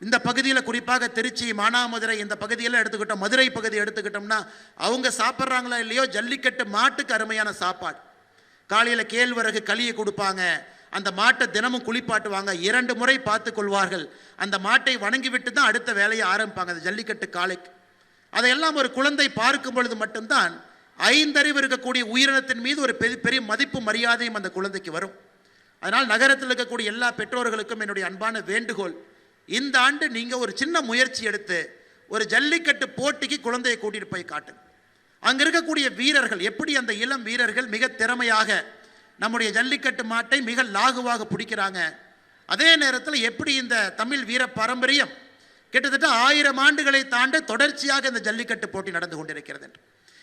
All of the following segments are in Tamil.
இந்த பகுதியில் குறிப்பாக திருச்சி, மானாமதுரை இந்த பகுதியில் எடுத்துக்கிட்டோம், மதுரை பகுதி எடுத்துக்கிட்டோம்னா அவங்க சாப்பிட்றாங்களா இல்லையோ ஜல்லிக்கட்டு மாட்டுக்கு அருமையான சாப்பாடு. காலையில் கேழ்வரகு களியை கொடுப்பாங்க, அந்த மாட்டை தினமும் குளிப்பாட்டுவாங்க, 2 முறை பார்த்து கொள்வார்கள். அந்த மாட்டை வணங்கிவிட்டு தான் அடுத்த வேலையை ஆரம்பிப்பாங்க அந்த ஜல்லிக்கட்டு காளைக்கு. அதையெல்லாம் ஒரு குழந்தை பார்க்கும் பொழுது மட்டும்தான் 5 அறிவு இருக்கக்கூடிய உயிரினத்தின் மீது ஒரு பெரிய மதிப்பு மரியாதையும் அந்த குழந்தைக்கு வரும். அதனால் நகரத்தில் இருக்கக்கூடிய எல்லா பெற்றோர்களுக்கும் என்னுடைய அன்பான வேண்டுகோள், இந்த ஆண்டு நீங்கள் ஒரு சின்ன முயற்சி எடுத்து ஒரு ஜல்லிக்கட்டு போட்டிக்கு குழந்தையை கூட்டிகிட்டு போய் காட்டுங்க. அங்கே இருக்கக்கூடிய வீரர்கள் எப்படி அந்த இளம் வீரர்கள் மிக திறமையாக நம்முடைய ஜல்லிக்கட்டு மாட்டை மிக லாகுவாக பிடிக்கிறாங்க, அதே நேரத்தில் எப்படி இந்த தமிழ் வீர பாரம்பரியம் கிட்டத்தட்ட 1000 ஆண்டுகளை தாண்டி தொடர்ச்சியாக இந்த ஜல்லிக்கட்டு போட்டி நடந்து கொண்டிருக்கிறது என்று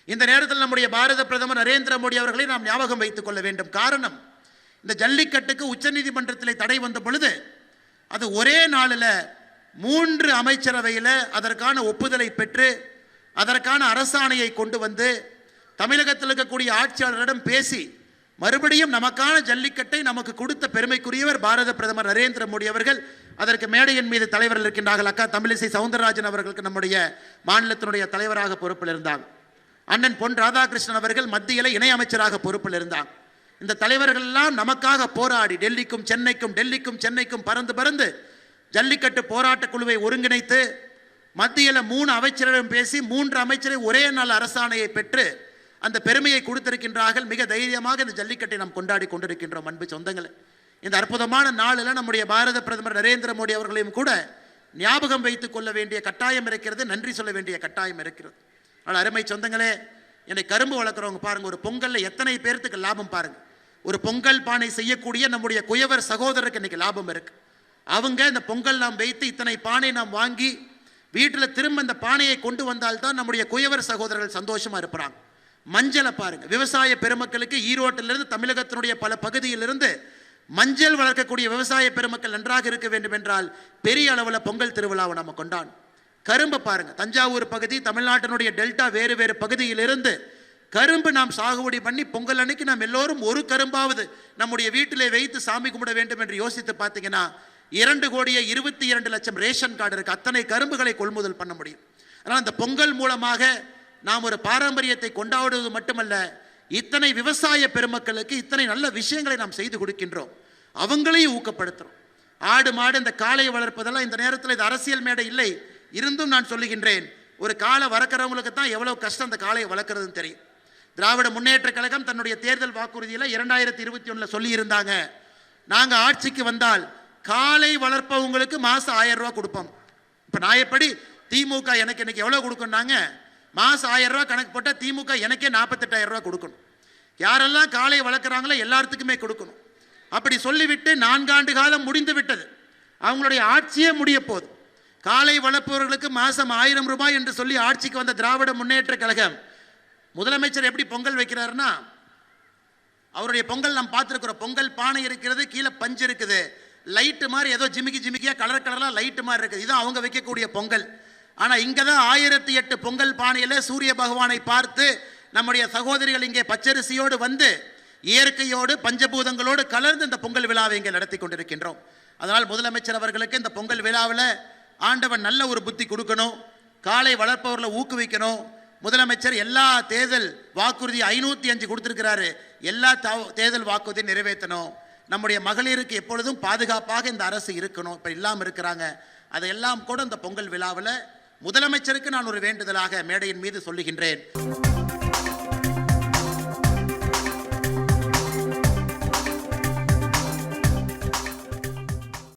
இந்த நேரத்தில் நம்முடைய பாரத பிரதமர் நரேந்திர மோடி அவர்களை நாம் ஞாபகம் வைத்துக் கொள்ள வேண்டும். காரணம், இந்த ஜல்லிக்கட்டுக்கு உச்சநீதிமன்றத்தில் தடை வந்த பொழுது அது ஒரே நாளில் 3 அமைச்சரவையில் அதற்கான ஒப்புதலை பெற்று அதற்கான அரசாணையை கொண்டு வந்து தமிழகத்தில் இருக்கக்கூடிய ஆட்சியாளரிடம் பேசி மறுபடியும் நமக்கான ஜல்லிக்கட்டை நமக்கு கொடுத்த பெருமைக்குரியவர் பாரத பிரதமர் நரேந்திர மோடி அவர்கள். அதற்கு மேடையின் மீது தலைவர்கள் இருக்கின்றார்கள். அக்கா தமிழிசை சவுந்தரராஜன் அவர்களுக்கு நம்முடைய மாநிலத்தினுடைய தலைவராக பொறுப்பில் இருந்தாங்க. அண்ணன் பொன் ராதாகிருஷ்ணன் அவர்கள் மத்தியில் இணையமைச்சராக பொறுப்பில் இருந்தாங்க. இந்த தலைவர்கள் எல்லாம் நமக்காக போராடி டெல்லிக்கும் சென்னைக்கும் பறந்து ஜல்லிக்கட்டு போராட்ட குழுவை ஒருங்கிணைத்து மத்தியில் 3 அமைச்சரிடம் பேசி 3 அமைச்சரை ஒரே நாள் அரசாணையை பெற்று அந்த பெருமையை கொடுத்திருக்கின்றார்கள். மிக தைரியமாக இந்த ஜல்லிக்கட்டை நாம் கொண்டாடி கொண்டிருக்கின்றோம். அன்பு சொந்தங்களே, இந்த அற்புதமான நாளில் நம்முடைய பாரத பிரதமர் நரேந்திர மோடி அவர்களையும் கூட ஞாபகம் வைத்துக் கொள்ள வேண்டிய கட்டாயம் இருக்கிறது, நன்றி சொல்ல வேண்டிய கட்டாயம் இருக்கிறது. ஆனால் அருமை சொந்தங்களே, என்னை கரும்பு வளர்க்குறவங்க பாருங்கள், ஒரு பொங்கலில் எத்தனை பேர்த்துக்கு லாபம் பாருங்கள். ஒரு பொங்கல் பானை செய்யக்கூடிய நம்முடைய குயவர் சகோதரருக்கு இன்றைக்கி லாபம் இருக்குது. அவங்க இந்த பொங்கல் நாம் வைத்து இத்தனை பானை நாம் வாங்கி வீட்டில் திரும்ப இந்த பானையை கொண்டு வந்தால்தான் நம்முடைய குயவர் சகோதரர்கள் சந்தோஷமாக இருப்பாங்க. மஞ்சளை பாருங்கள், விவசாய பெருமக்களுக்கு ஈரோட்டிலிருந்து தமிழகத்தினுடைய பல பகுதியிலிருந்து மஞ்சள் வளர்க்கக்கூடிய விவசாய பெருமக்கள் நன்றாக இருக்க வேண்டும் என்றால் பெரிய அளவில் பொங்கல் திருவிழாவை நம்ம கொண்டாடும். கரும்பை பாருங்கள், தஞ்சாவூர் பகுதி, தமிழ்நாட்டினுடைய டெல்டா வேறு பகுதியிலிருந்து கரும்பு நாம் சாகுபடி பண்ணி பொங்கல் அன்னைக்கு நாம் எல்லோரும் ஒரு கரும்பாவது நம்முடைய வீட்டிலே வைத்து சாமி கும்பிட வேண்டும் என்று யோசித்து பார்த்தீங்கன்னா 2,22,00,000 ரேஷன் கார்டு இருக்குது. அத்தனை கரும்புகளை கொள்முதல் பண்ண முடியும். அதனால் இந்த பொங்கல் மூலமாக நாம் ஒரு பாரம்பரியத்தை கொண்டாடுவது மட்டுமல்ல, இத்தனை விவசாய பெருமக்களுக்கு இத்தனை நல்ல விஷயங்களை நாம் செய்து கொடுக்கின்றோம், அவங்களையும் ஊக்கப்படுத்துகிறோம். ஆடு மாடு இந்த காளை வளர்ப்பதெல்லாம் இந்த நேரத்தில் இது அரசியல் மேடை இல்லை, இருந்தும் நான் சொல்லுகின்றேன், ஒரு காளை வளர்க்குறவங்களுக்கு தான் எவ்வளோ கஷ்டம் அந்த காளையை வளர்க்குறதுன்னு தெரியும். திராவிட முன்னேற்ற கழகம் தன்னுடைய தேர்தல் வாக்குறுதியில் 2021 சொல்லியிருந்தாங்க, நாங்கள் ஆட்சிக்கு வந்தால் காளை வளர்ப்பவங்களுக்கு மாதம் 1000 ரூபா கொடுப்போம். இப்போ நான் எப்படி திமுக எனக்கு இன்னைக்கு எவ்வளோ கொடுக்கணுன்னாங்க, மாதம் 1000 ரூபா கணக்கு போட்டால் திமுக எனக்கே 48,000 ரூபா கொடுக்கணும். யாரெல்லாம் காளை வளர்க்குறாங்களோ எல்லாத்துக்குமே கொடுக்கணும். அப்படி சொல்லிவிட்டு 4 ஆண்டு காலம் முடிந்து விட்டது, அவங்களுடைய ஆட்சியே முடிய போகுது. காளை வளர்ப்பவர்களுக்கு மாதம் 1000 ரூபாய் என்று சொல்லி ஆட்சிக்கு வந்த திராவிட முன்னேற்ற கழகம் முதலமைச்சர் எப்படி பொங்கல் வைக்கிறாருன்னா, அவருடைய பொங்கல் நாம் பார்த்துருக்குறோம். பொங்கல் பானை இருக்கிறது, கீழே பஞ்சு இருக்குது, லைட்டு மாதிரி ஏதோ ஜிமிக்கியாக கலராக லைட்டு மாதிரி இருக்குது, இதுதான் அவங்க வைக்கக்கூடிய பொங்கல். ஆனால் இங்கே தான் 1008 பொங்கல் பானையில் சூரிய பகவானை பார்த்து நம்முடைய சகோதரிகள் இங்கே பச்சரிசியோடு வந்து இயற்கையோடு பஞ்சபூதங்களோடு கலந்து இந்த பொங்கல் விழாவை இங்கே நடத்தி கொண்டிருக்கின்றோம். அதனால் முதலமைச்சர் அவர்களுக்கு இந்த பொங்கல் விழாவில் ஆண்டவன் நல்ல ஒரு புத்தி கொடுக்கணும், காளை வளர்ப்பவர்களை ஊக்குவிக்கணும். முதலமைச்சர் எல்லா தேர்தல் வாக்குறுதி 505 கொடுத்துருக்கிறாரு, எல்லா தேர்தல் வாக்குறுதியும் நிறைவேற்றணும். நம்முடைய மகளிருக்கு எப்பொழுதும் பாதுகாப்பாக இந்த அரசு இருக்கணும், இப்போ இல்லாமல் இருக்கிறாங்க. அதையெல்லாம் கூட இந்த பொங்கல் விழாவில் முதலமைச்சருக்கு நான் ஒரு வேண்டுதலாக மேடையின் மீது சொல்லுகின்றேன்.